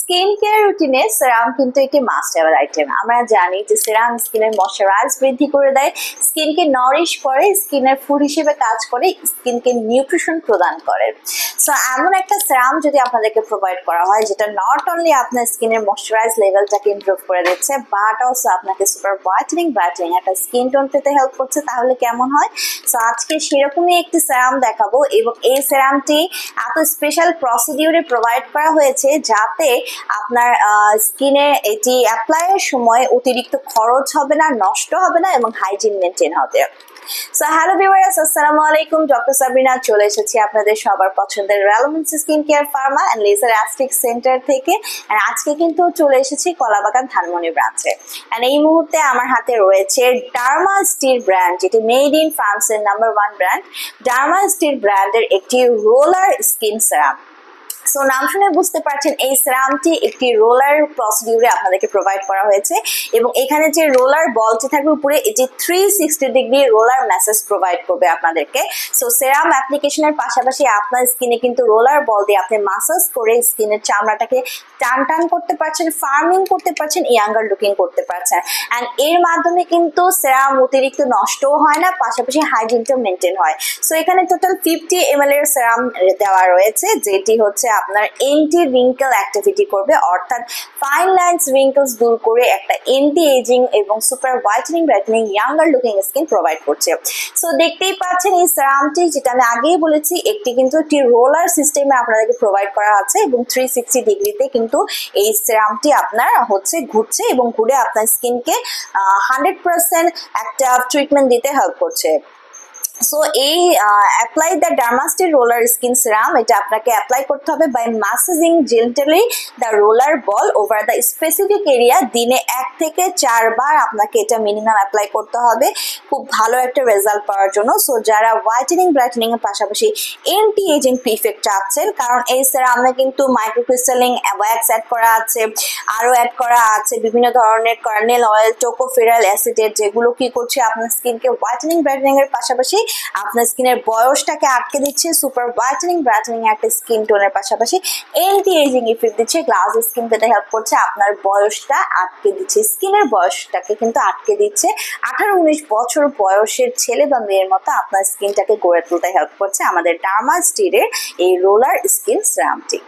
Skin care রুটিনে সেরাম কিন্তু একটি মাস্ট হ্যাভ আইটেম। আমরা জানি যে সেরাম স্কিনের ময়শ্চারাইজ বৃদ্ধি করে দেয়, স্কিনকে নরিশ করে, স্কিনের ফুড হিসেবে কাজ করে, স্কিনকে নিউট্রিশন প্রদান করে। সো এমন একটা সেরাম যদি আপনাদেরকে প্রোভাইড করা হয় যেটা নট অনলি আপনার স্কিনের ময়শ্চারাইজ লেভেলটাকে ইমপ্রুভ করে দিচ্ছে বাট অলসো আপনাকে সুপার ব্রাইটেনিং একটা স্কিন টোন পেতে হেল্প করছে, তাহলে কেমন হয়? সো আজকে সেরকমই একটি সেরাম দেখাবো এবং এই সেরামটি এত স্পেশাল প্রসিডিউরে প্রোভাইড করা হয়েছে যাতে আপনার স্কিনে এটি অ্যাপ্লাইয়ের সময় অতিরিক্ত খরচ হবে না, নষ্ট হবে না এবং হাইজিন মেনটেন হবে। সো হ্যালো ভিউয়ার্স, আসসালামু আলাইকুম। ডক্টর সাবরিনা চলে এসেছি আপনাদের সবার পছন্দের relevance skin care pharma and laser aesthetic centre থেকে। আর আজকে কিন্তু চলে এসেছি কলাবাগান ধানমনি ব্রাঞ্চে। অ্যান্ড এই মুহূর্তে আমার হাতে রয়েছে ডার্মাস্টির ব্র্যান্ড, যেটি মেড ইন ফ্রান্সের নাম্বার 1 ব্র্যান্ড। ডার্মাস্টির ব্র্যান্ডের একটি রোলার স্কিন সেরাম। সো নাম শুনে বুঝতে পারছেন এই সেরামটি একটি রোলার প্রসিডিউরে আপনাদেরকে প্রোভাইড করা হয়েছে এবং এখানে যে রোলার বলটি থাকবে উপরে, এটি 360 ডিগ্রি রোলার ম্যাসেজ প্রোভাইড করবে আপনাদেরকে। সো সেরাম অ্যাপ্লিকেশনের পাশাপাশি আপনার স্কিনে কিন্তু রোলার বল দিয়ে আপনি ম্যাসাজ করে স্কিনের চামড়াটাকে টান টান করতে পারছেন, ফার্মিং করতে পারছেন, ইয়াঙ্গার লুকিং করতে পারছেন। অ্যান্ড এর মাধ্যমে কিন্তু সেরাম অতিরিক্ত নষ্টও হয় না, পাশাপাশি হাইজিনটাও মেনটেন হয়। সো এখানে টোটাল 50 ml এর সেরাম দেওয়া রয়েছে, যেটি হচ্ছে আপনার এন্টি রিঙ্কেল অ্যাক্টিভিটি করবে, অর্থাৎ ফাইন লাইনস রিঙ্কেলস দূর করে একটা এন্টি এজিং এবং super brightening younger looking skin provide করছে। সো দেখতেই পাচ্ছেন এই সেরামটি, যেটা আমি আগেই বলেছি, একটি রোলার সিস্টেমে আপনাদেরকে প্রোভাইড করা আছে এবং 360 ডিগ্রিতে কিন্তু এই সেরামটি আপনার ঘুরছে এবং ঘুরে আপনার স্কিনকে 100% একটা ট্রিটমেন্ট দিতে হেল্প করছে। সো এই অ্যাপ্লাই দ্য ডার্মাস্টি রোলার স্কিন সেরাম, এটা আপনাকে অ্যাপ্লাই করতে হবে by massaging gently the roller ball over the specific area. দিনে 1 থেকে 4 বার আপনাকে এটা মিনিমাম অ্যাপ্লাই করতে হবে খুব ভালো একটা রেজাল্ট পাওয়ার জন্য। সো যারা ব্রাইটেনিং এর পাশাপাশি এন্টি এজিং ইফেক্ট চাচ্ছেন, কারণ এই সেরামে কিন্তু মাইক্রোক্রিস্টালিং ওয়্যাক্স অ্যাড করা আছে, আরও অ্যাড করা আছে বিভিন্ন ধরনের কার্নেল অয়েল, টোকোফেরাল অ্যাসিডেট, যেগুলো কি করছে আপনার স্কিনকে ব্রাইটেনিং এর পাশাপাশি আপনার স্কিনের বয়সটাকে আটকে দিচ্ছে, সুপার ব্রাইটেনিং একটা স্কিন টোনের পাশাপাশি এন্টি এজিং ইফেক্ট দিচ্ছে, গ্লাস স্কিন পেতে হেল্প করছে, আপনার বয়সটা আটকে দিচ্ছে, স্কিনের বয়সটাকে কিন্তু আটকে দিচ্ছে। 18-19 বছর বয়সের ছেলে বা মেয়ের মতো আপনার স্কিনটাকে গড়ে তুলতে হেল্প করছে আমাদের ডার্মাস্টিরের এই রোলার স্কিন সেরামটি।